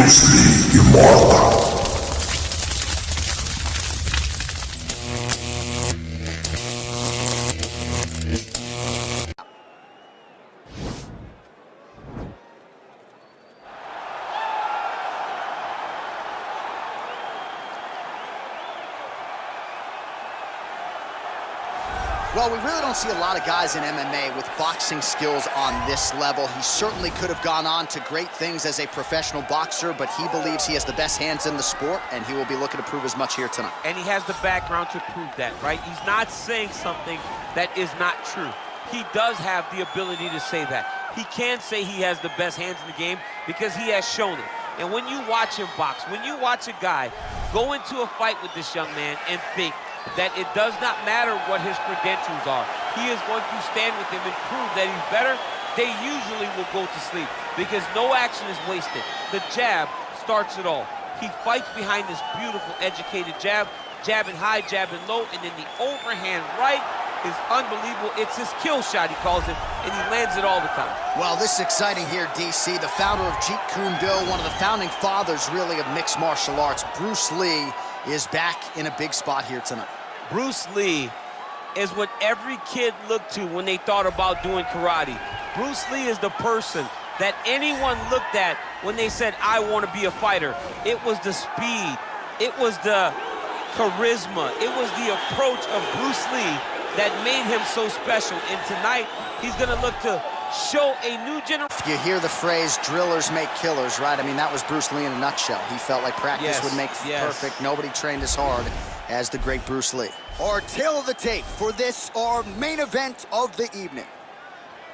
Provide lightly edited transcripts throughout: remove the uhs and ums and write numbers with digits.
Previously Immortal. Well, we really don't see a lot of guys in MMA with boxing skills on this level. He certainly could have gone on to great things as a professional boxer, but he believes he has the best hands in the sport, and he will be looking to prove as much here tonight. And he has the background to prove that, right? He's not saying something that is not true. He does have the ability to say that. He can say he has the best hands in the game because he has shown it. And when you watch him box, when you watch a guy go into a fight with this young man and think that it does not matter what his credentials are, he is going to stand with him and prove that he's better, they usually will go to sleep because no action is wasted. The jab starts it all. He fights behind this beautiful, educated jab, jabbing high, jabbing low, and then the overhand right is unbelievable. It's his kill shot, he calls it, and he lands it all the time. Well, this is exciting here, DC. The founder of Jeet Kune Do, one of the founding fathers, really, of mixed martial arts, Bruce Lee, is back in a big spot here tonight. Bruce Lee is what every kid looked to when they thought about doing karate. Bruce Lee is the person that anyone looked at when they said, I want to be a fighter. It was the speed, it was the charisma, it was the approach of Bruce Lee that made him so special. And tonight, he's gonna look to show a new generation. You hear the phrase, drillers make killers, right? I mean, that was Bruce Lee in a nutshell. He felt like practice would make perfect. Nobody trained as hard as the great Bruce Lee. Our tail of the tape for this, our main event of the evening.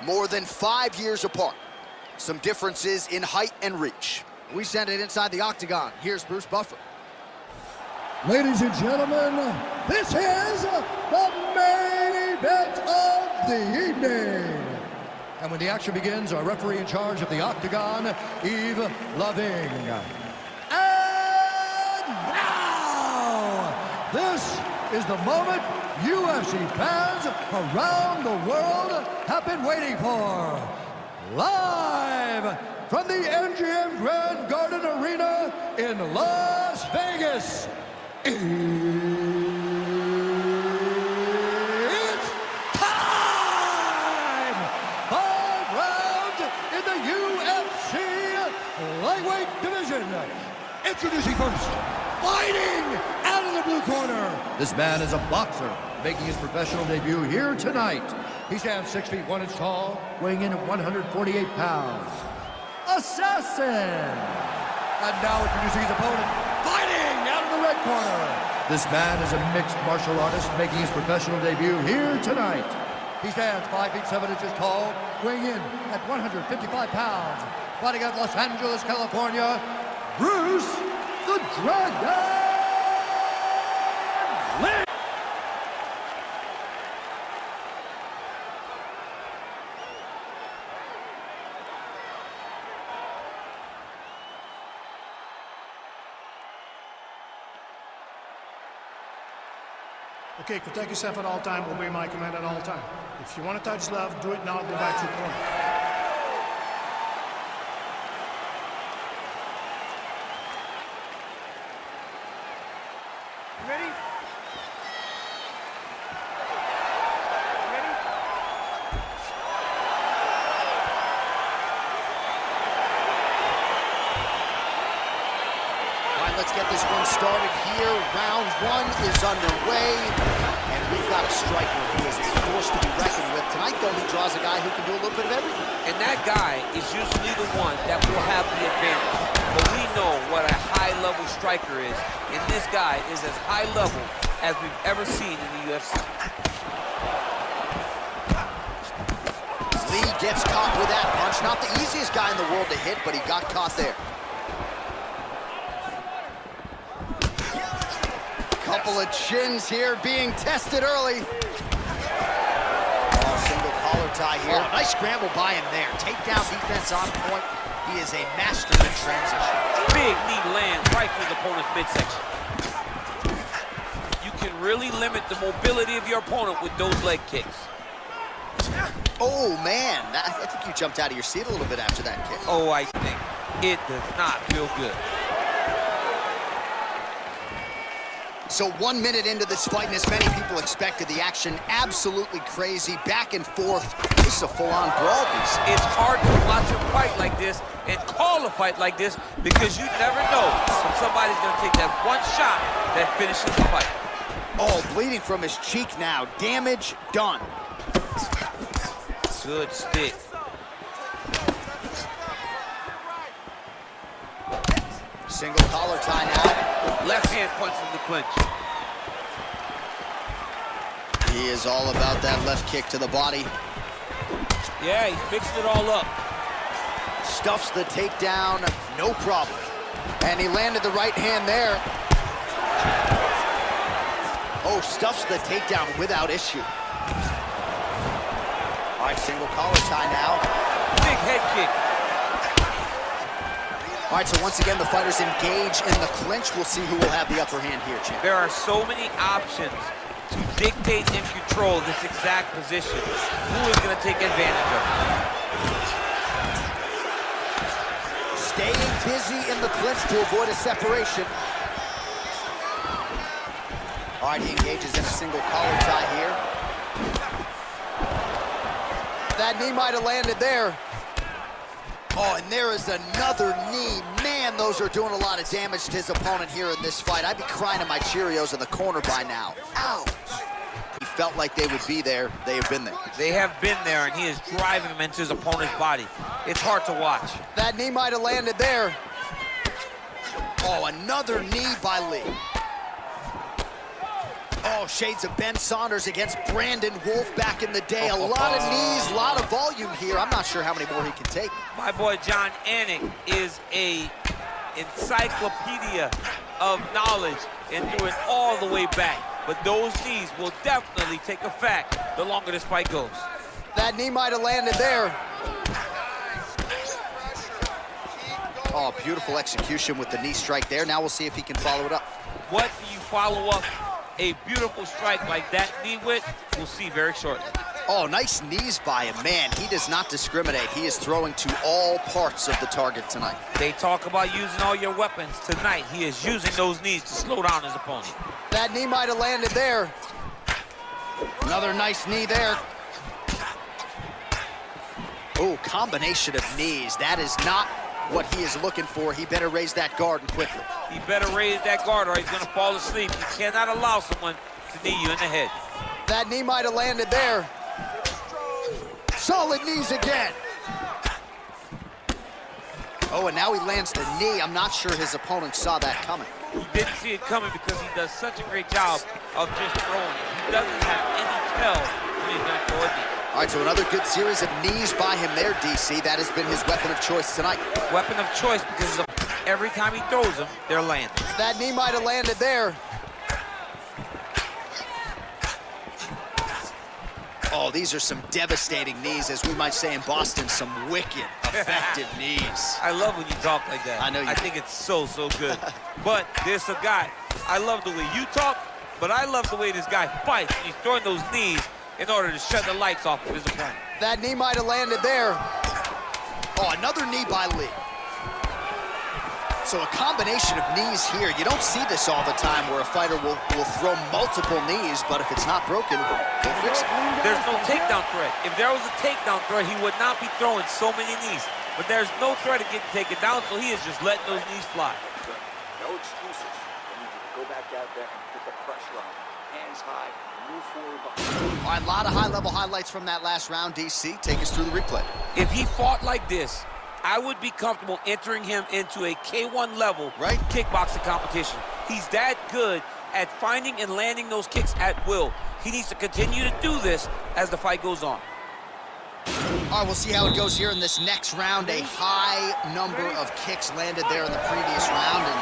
More than 5 years apart. Some differences in height and reach. We send it inside the octagon. Here's Bruce Buffer. Ladies and gentlemen, this is the main event of the evening. And when the action begins, our referee in charge of the octagon, Yves Loving. And now, this is the moment UFC fans around the world have been waiting for. Live from the MGM Grand Garden Arena in Las Vegas. It's time! 5 rounds in the UFC lightweight division. Introducing first, fighting out of the blue corner. This man is a boxer, making his professional debut here tonight. He stands 6 feet 1 inch tall, weighing in at 148 pounds. Assassin! And now introducing his opponent, fighting out of the red corner. This man is a mixed martial artist making his professional debut here tonight. He stands 5 feet 7 inches tall, weighing in at 155 pounds. Fighting out of Los Angeles, California, Bruce the Dragon Lee. Okay, protect yourself at all time, obey my command at all time. If you want to touch left, do it now, go back to the corner. Ready? Ready? All right, let's get this one started here. Round 1 is underway, and we've got a striker who is a force to be reckoned with. Tonight, though, he draws a guy who can do a little bit of everything. And that guy is usually the one that will have the advantage. But we know what a high-level striker is, and this guy is as high level as we've ever seen in the UFC. Lee gets caught with that punch. Not the easiest guy in the world to hit, but he got caught there. Couple of chins here being tested early. Oh, single collar tie here. Oh, nice scramble by him there. Takedown defense on point. He is a master in transition. Big knee lands right through the opponent's midsection. You can really limit the mobility of your opponent with those leg kicks. Oh, man. I think you jumped out of your seat a little bit after that kick. Oh, I think. It does not feel good. So 1 minute into this fight, and as many people expected, the action absolutely crazy, back and forth. This is a full-on brawl. It's hard to watch a fight like this and call a fight like this because you never know when somebody's going to take that one shot that finishes the fight. Oh, bleeding from his cheek now. Damage done. Good stick. Single collar tie now. Left hand punch in the clinch. He is all about that left kick to the body. Yeah, he's mixing it all up. Stuffs the takedown, no problem. And he landed the right hand there. Oh, stuffs the takedown without issue. All right, single collar tie now. Big head kick. All right, so once again, the fighters engage in the clinch. We'll see who will have the upper hand here, champ. There are so many options to dictate and control this exact position. Who is going to take advantage of it? Staying busy in the clinch to avoid a separation. All right, he engages in a single collar tie here. That knee might have landed there. Oh, and there is another knee. Man, those are doing a lot of damage to his opponent here in this fight. I'd be crying to my Cheerios in the corner by now. Ouch. He felt like they would be there. They have been there. They have been there, and he is driving them into his opponent's body. It's hard to watch. That knee might have landed there. Oh, another knee by Lee. Oh, shades of Ben Saunders against Brandon Wolf back in the day. A lot of knees, a lot of volume here. I'm not sure how many more he can take. My boy John Anik is a encyclopedia of knowledge and threw it all the way back. But those knees will definitely take effect the longer this fight goes. That knee might have landed there. Oh, beautiful execution with the knee strike there. Now we'll see if he can follow it up. What do you follow up a beautiful strike like that knee with? We'll see very shortly. Oh, nice knees by him. Man, he does not discriminate. He is throwing to all parts of the target tonight. They talk about using all your weapons. Tonight, he is using those knees to slow down his opponent. That knee might have landed there. Another nice knee there. Oh, combination of knees. That is not what he is looking for. He better raise that guard and quickly. He better raise that guard or he's going to fall asleep. You cannot allow someone to knee you in the head. That knee might have landed there. Solid knees again. Oh, and now he lands the knee. I'm not sure his opponent saw that coming. He didn't see it coming because he does such a great job of just throwing. He doesn't have any tell when he's going to throw a knee. All right, so another good series of knees by him there, DC. That has been his weapon of choice tonight. Weapon of choice because every time he throws them, they're landing. That knee might have landed there. Oh, these are some devastating knees, as we might say in Boston, some wicked, effective knees. I love when you talk like that. I know you I think it's so good. But there's a guy, I love the way you talk, but I love the way this guy fights. He's throwing those knees in order to shut the lights off of his opponent. That knee might have landed there. Oh, another knee by Lee. So a combination of knees here. You don't see this all the time where a fighter will throw multiple knees, but if it's not broken, they'll fix it. There's no takedown threat. If there was a takedown threat, he would not be throwing so many knees. But there's no threat of getting taken down, so he is just letting those knees fly. No excuses. I need you to go back out there and put the pressure on. Hands high, move forward behind. All right, a lot of high-level highlights from that last round, DC. Take us through the replay. If he fought like this, I would be comfortable entering him into a K1 level kickboxing competition. He's that good at finding and landing those kicks at will. He needs to continue to do this as the fight goes on. All right, we'll see how it goes here in this next round. A high number of kicks landed there in the previous round, and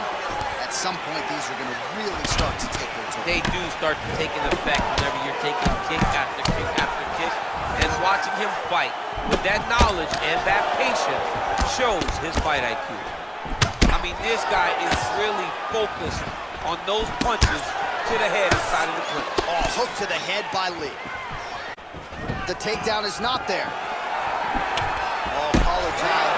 at some point, these are going to really start to take their toll. They do start to take an effect whenever you're taking kick after kick after kick, and watching him fight with that knowledge and that patience shows his fight IQ. I mean, this guy is really focused on those punches to the head inside of the clinch. Oh, hook to the head by Lee. The takedown is not there. Oh, collar tie.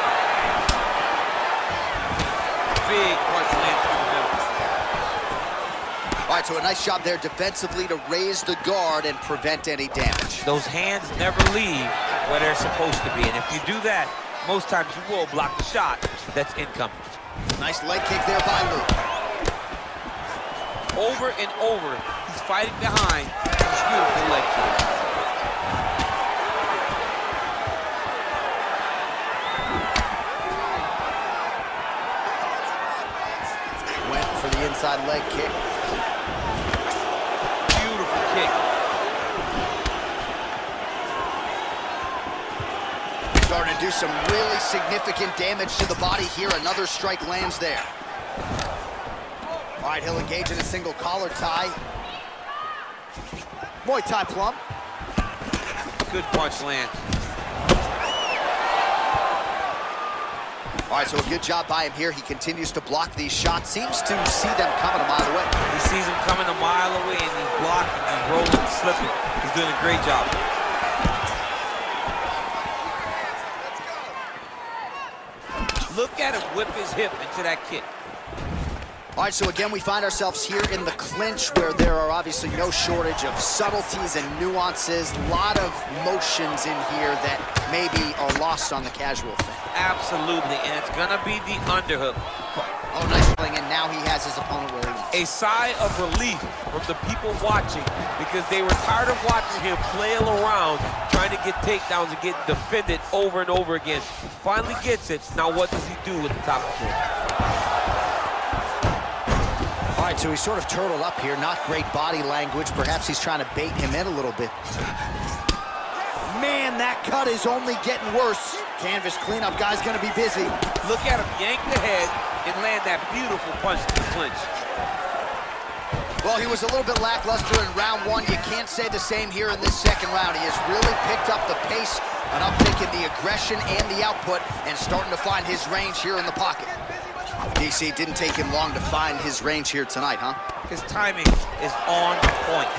right, so a nice job there defensively to raise the guard and prevent any damage. Those hands never leave where they're supposed to be, and if you do that, most times you will block the shot that's incoming. Nice leg kick there by Luke. Over and over, he's fighting behind these beautiful leg kicks. Went for the inside leg kick. Beautiful kick. Starting to do some really significant damage to the body here. Another strike lands there. All right, he'll engage in a single collar tie. Muay Thai plum. Good punch lands. All right, so a good job by him here. He continues to block these shots. Seems to see them coming a mile away. He sees them coming a mile away, and he's blocking, he's rolling, he's slipping. He's doing a great job. Look at him whip his hip into that kick. All right, so again, we find ourselves here in the clinch where there are obviously no shortage of subtleties and nuances. A lot of motions in here that maybe are lost on the casual fan. Absolutely, and it's gonna be the underhook. Oh, nice swing, and now he has his opponent where he wants. A sigh of relief from the people watching because they were tired of watching him flail around trying to get takedowns and get defended over and over again. Finally gets it. Now what does he do with the top of the All right, so he's sort of turtled up here. Not great body language. Perhaps he's trying to bait him in a little bit. Man, that cut is only getting worse. Canvas cleanup guy's gonna be busy. Look at him yank the head and land that beautiful punch to the clinch. Well, he was a little bit lackluster in round one. You can't say the same here in this second round. He has really picked up the pace, an uptick in the aggression and the output, and starting to find his range here in the pocket. DC, didn't take him long to find his range here tonight, huh? His timing is on point.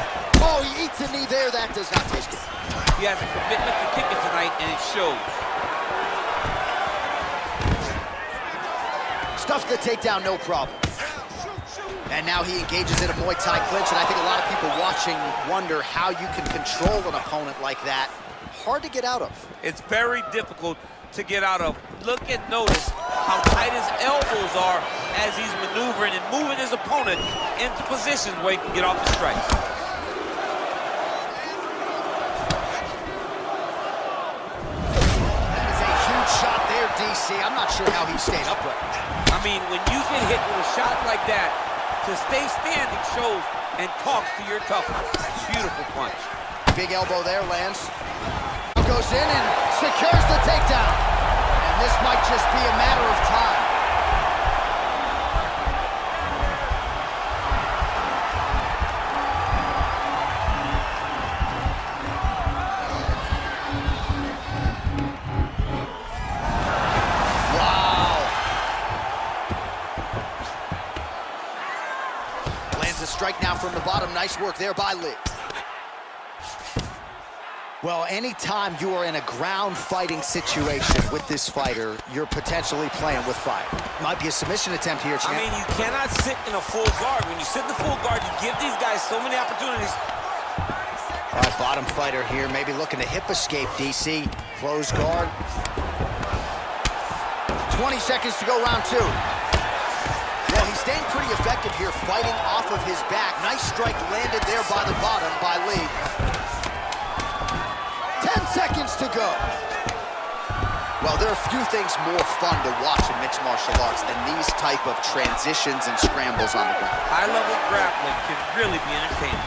Oh, he eats a knee there. That does not taste good. He has a commitment to kicking tonight, and it shows. Stuffs the takedown, no problem. And now he engages in a Muay Thai clinch, and I think a lot of people watching wonder how you can control an opponent like that. Hard to get out of. It's very difficult to get out of. Look and notice how tight his elbows are as he's maneuvering and moving his opponent into positions where he can get off the strikes. That is a huge shot there, DC. I'm not sure how he stayed upright. I mean, when you get hit with a shot like that, to stay standing shows and talks to your toughness. Beautiful punch. Big elbow there, lands. Goes in and secures the takedown. And this might just be a matter of time. Strike now from the bottom. Nice work there by Lee. Well, anytime you are in a ground fighting situation with this fighter, you're potentially playing with fire. Might be a submission attempt here, champ. I mean, you cannot sit in a full guard. When you sit in the full guard, you give these guys so many opportunities. All right, bottom fighter here, maybe looking to hip escape, DC. Close guard. 20 seconds to go, round two. Well, he's staying pretty effective here, fighting off of his back. Nice strike landed there by the bottom by Lee. 10 seconds to go. Well, there are few things more fun to watch in mixed martial arts than these type of transitions and scrambles on the ground. High-level grappling can really be entertaining.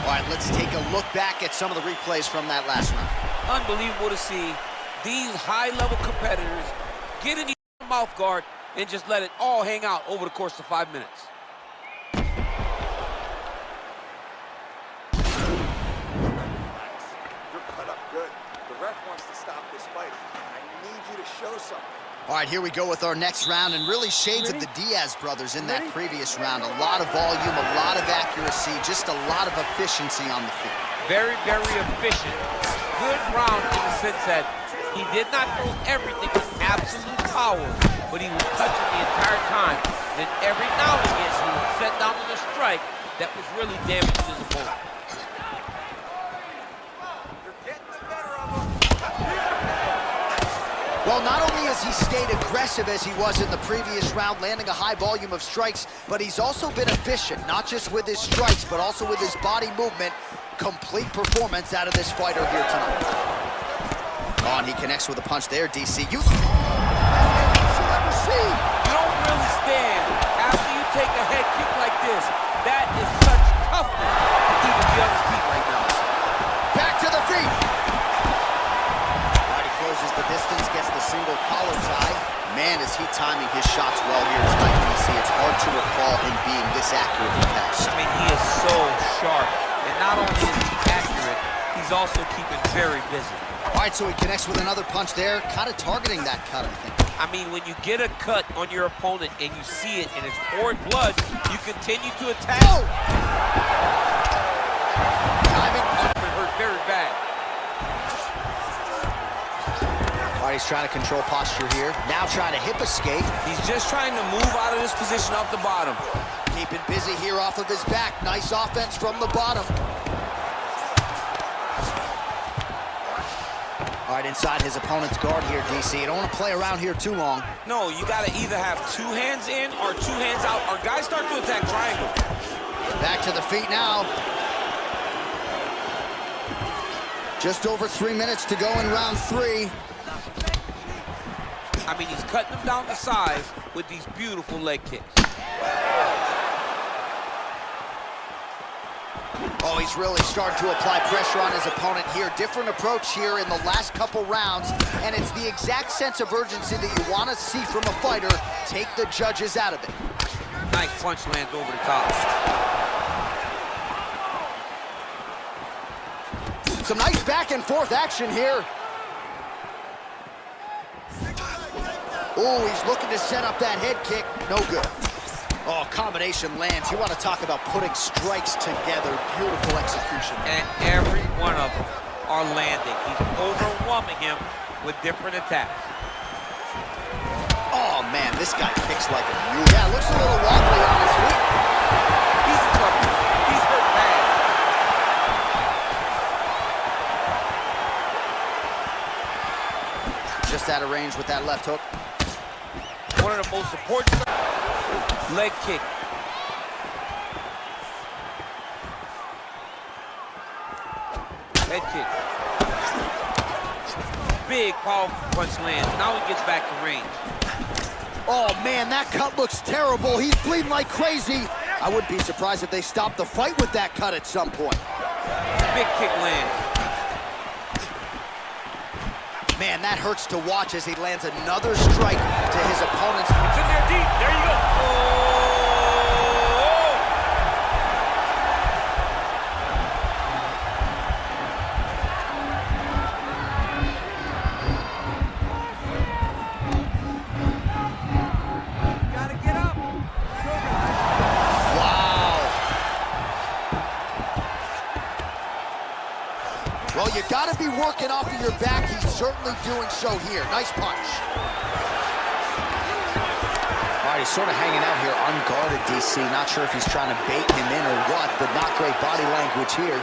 All right, let's take a look back at some of the replays from that last round. Unbelievable to see these high-level competitors get in the mouth guard and just let it all hang out over the course of 5 minutes. You're cut up good. The ref wants to stop this fight. I need you to show something. All right, here we go with our next round, and really shades of the Diaz brothers in that previous round. A lot of volume, a lot of accuracy, just a lot of efficiency on the field. Very, very efficient. Good round in the sense that he did not throw everything with absolute power, but he was touching the entire time. then every now and again he would set down with a strike that was really damaging his opponent. Well, not only has he stayed aggressive as he was in the previous round, landing a high volume of strikes, but he's also been efficient, not just with his strikes, but also with his body movement. Complete performance out of this fighter here tonight. Oh, and he connects with a punch there, DC. You don't really stand after you take a head kick like this. That is such toughness to even be on his feet right now. Back to the feet. Right, he closes the distance, gets the single collar tie. Man, is he timing his shots well here tonight, DC. It's hard to recall him being this accurate in the past. I mean, he is so sharp. And not only is he accurate, he's also keeping very busy. All right, so he connects with another punch there, kind of targeting that cut, I think. I mean, when you get a cut on your opponent and you see it and it's pouring blood, you continue to attack. Oh! Timing hurt very bad. All right, he's trying to control posture here. Now trying to hip escape. He's just trying to move out of this position off the bottom. Keeping busy here off of his back. Nice offense from the bottom. All right, inside his opponent's guard here, DC. You don't want to play around here too long. No, you got to either have two hands in or two hands out, or guys start to attack triangle. Back to the feet now. Just over 3 minutes to go in round 3. I mean, he's cutting them down to size with these beautiful leg kicks. Oh, he's really starting to apply pressure on his opponent here. Different approach here in the last couple rounds, and it's the exact sense of urgency that you want to see from a fighter. Take the judges out of it. Nice punch lands over the top. Some nice back and forth action here. Oh, he's looking to set up that head kick. No good. Oh, combination lands. You want to talk about putting strikes together. Beautiful execution. And every one of them are landing. He's overwhelming him with different attacks. Oh, man, this guy kicks like a mule. Yeah, looks a little wobbly on his feet. He's in trouble. He's hurt bad. Just out of range with that left hook. One of the most important leg kick. Head kick. Big, powerful punch lands. Now he gets back to range. Oh, man, that cut looks terrible. He's bleeding like crazy. I wouldn't be surprised if they stopped the fight with that cut at some point. Big kick lands. Man, that hurts to watch as he lands another strike to his opponent's. It's in there deep. There you go. Oh! Gotta get up. Wow. Well, you gotta be working off of your back. He's certainly doing so here. Nice punch. All right, he's sort of hanging out here unguarded, DC. Not sure if he's trying to bait him in or what, but not great body language here.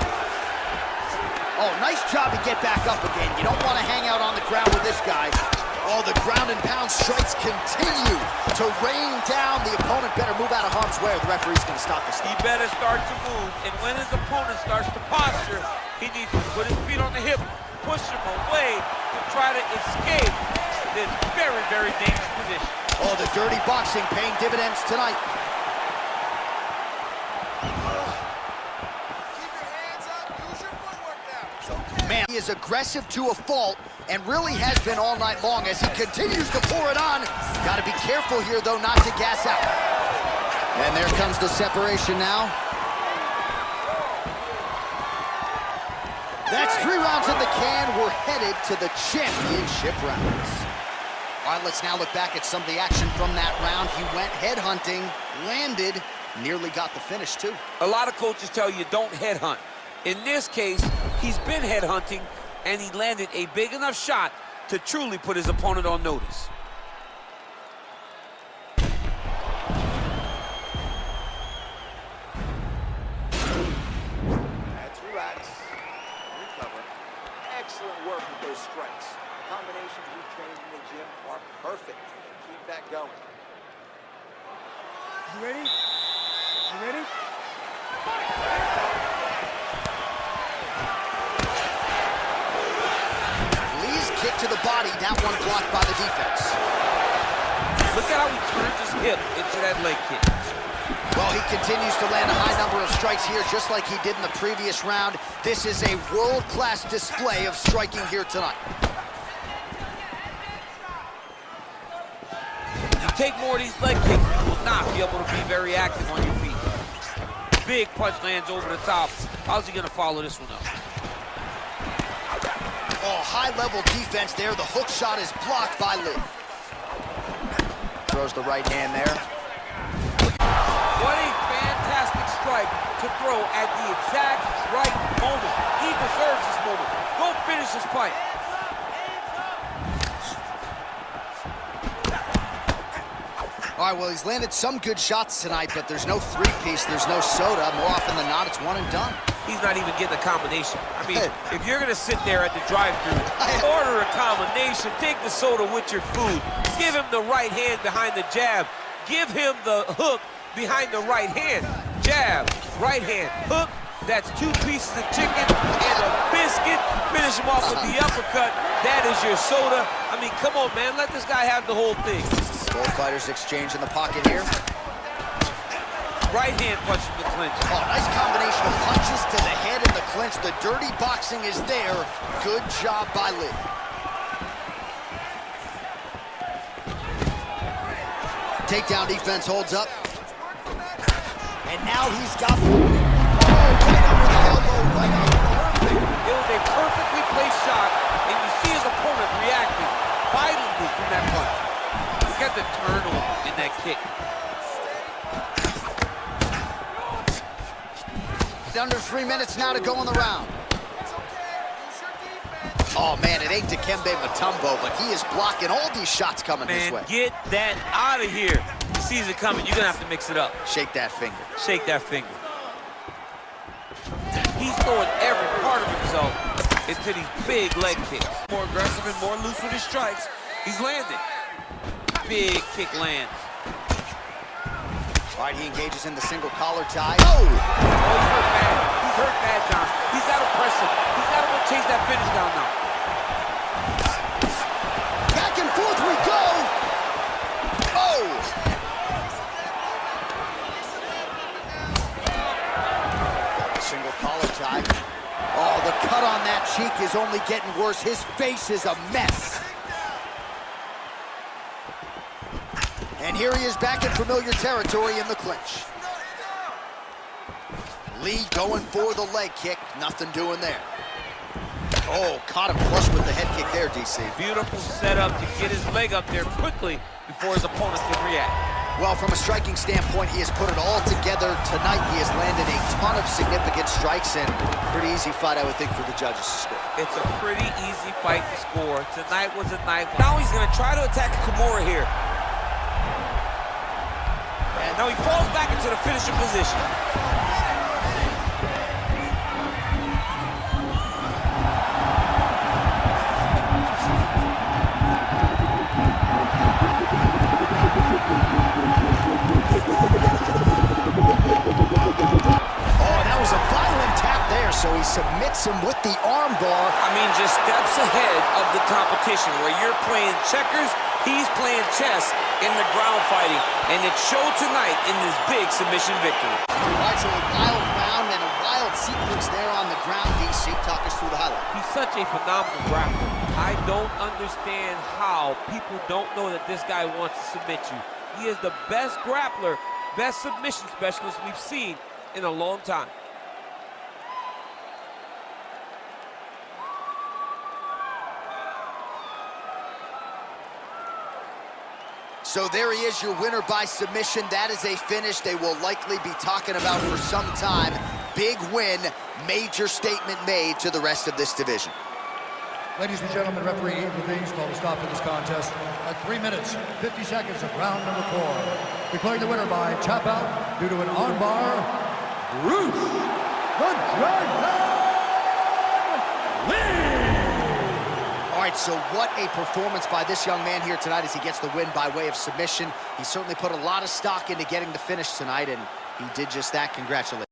Oh, nice job to get back up again. You don't want to hang out on the ground with this guy. Oh, the ground and pound strikes continue to rain down. The opponent better move out of harm's way or the referee's going to stop this. He better start to move, and when his opponent starts to posture, he needs to put his feet on the hip, push him away to try to escape this very, very dangerous position. Oh, the dirty boxing paying dividends tonight. Keep your hands up, use your footwork now. Man, he is aggressive to a fault and really has been all night long as he continues to pour it on. Got to be careful here, though, not to gas out. And there comes the separation now. That's 3 rounds in the can. We're headed to the championship rounds. All right, let's now look back at some of the action from that round. He went headhunting, landed, nearly got the finish, too. A lot of coaches tell you don't headhunt. In this case, he's been headhunting, and he landed a big enough shot to truly put his opponent on notice. Perfect. Keep that going. You ready? You ready? Lee's kick to the body, that one blocked by the defense. Look at how he turns his hip into that leg kick. Well, he continues to land a high number of strikes here, just like he did in the previous round. This is a world-class display of striking here tonight. You take more of these leg kicks, you will not be able to be very active on your feet. Big punch lands over the top. How's he gonna follow this one up? Oh, high-level defense there. The hook shot is blocked by Lee. Throws the right hand there. What a fantastic strike to throw at the exact right moment. He deserves this moment. Go finish this fight. All right, well, he's landed some good shots tonight, but there's no three-piece, there's no soda. More often than not, it's one and done. He's not even getting a combination. I mean, if you're gonna sit there at the drive-thru, order a combination, take the soda with your food, give him the right hand behind the jab, give him the hook behind the right hand. Jab, right hand, hook. That's 2 pieces of chicken and a biscuit. Finish him off with the uppercut. That is your soda. I mean, come on, man. Let this guy have the whole thing. Both fighters exchange in the pocket here. Right hand punch in the clinch. Oh, nice combination of punches to the head and the clinch. The dirty boxing is there. Good job by Lee. Takedown defense holds up. And now he's got... It was a perfectly placed shot, and you see his opponent reacting violently from that punch. Look at the turn in that kick. Under 3 minutes now to go in the round. Oh, man, it ain't Dikembe Mutombo, but he is blocking all these shots coming his way. Get that out of here. He sees it coming. You're going to have to mix it up. Shake that finger. Shake that finger. He's throwing every part of himself into these big leg kicks. More aggressive and more loose with his strikes. He's landing. Big kick lands. All right, he engages in the single collar tie. Oh! He's hurt bad. He's hurt bad, John. He's got to press him. He's got to go chase that finish down now. Back and forth we go. Oh! Single collar tie. Oh, the cut on that cheek is only getting worse. His face is a mess. And here he is back in familiar territory in the clinch. Lee going for the leg kick. Nothing doing there. Oh, caught him flush with the head kick there, DC. Beautiful setup to get his leg up there quickly before his opponent can react. Well, from a striking standpoint, he has put it all together tonight. He has landed a ton of significant strikes, and pretty easy fight, I would think, for the judges to score. It's a pretty easy fight to score. Tonight was a night. Now he's going to try to attack Kimura here. And now he falls back into the finishing position. So he submits him with the arm bar. I mean, just steps ahead of the competition. Where you're playing checkers, he's playing chess in the ground fighting. And it showed tonight in this big submission victory. All right, so a wild round and a wild sequence there on the ground. DC, talk us through the highlight. He's such a phenomenal grappler. I don't understand how people don't know that this guy wants to submit you. He is the best grappler, best submission specialist we've seen in a long time. So there he is, your winner by submission. That is a finish they will likely be talking about for some time. Big win, major statement made to the rest of this division. Ladies and gentlemen, referee intervenes, called a stop to this contest at 3 minutes, 50 seconds of round number 4. Declaring the winner by tap out due to an armbar, Bruce the Dragon Lee! All right, so what a performance by this young man here tonight as he gets the win by way of submission. He certainly put a lot of stock into getting the finish tonight, and he did just that. Congratulations.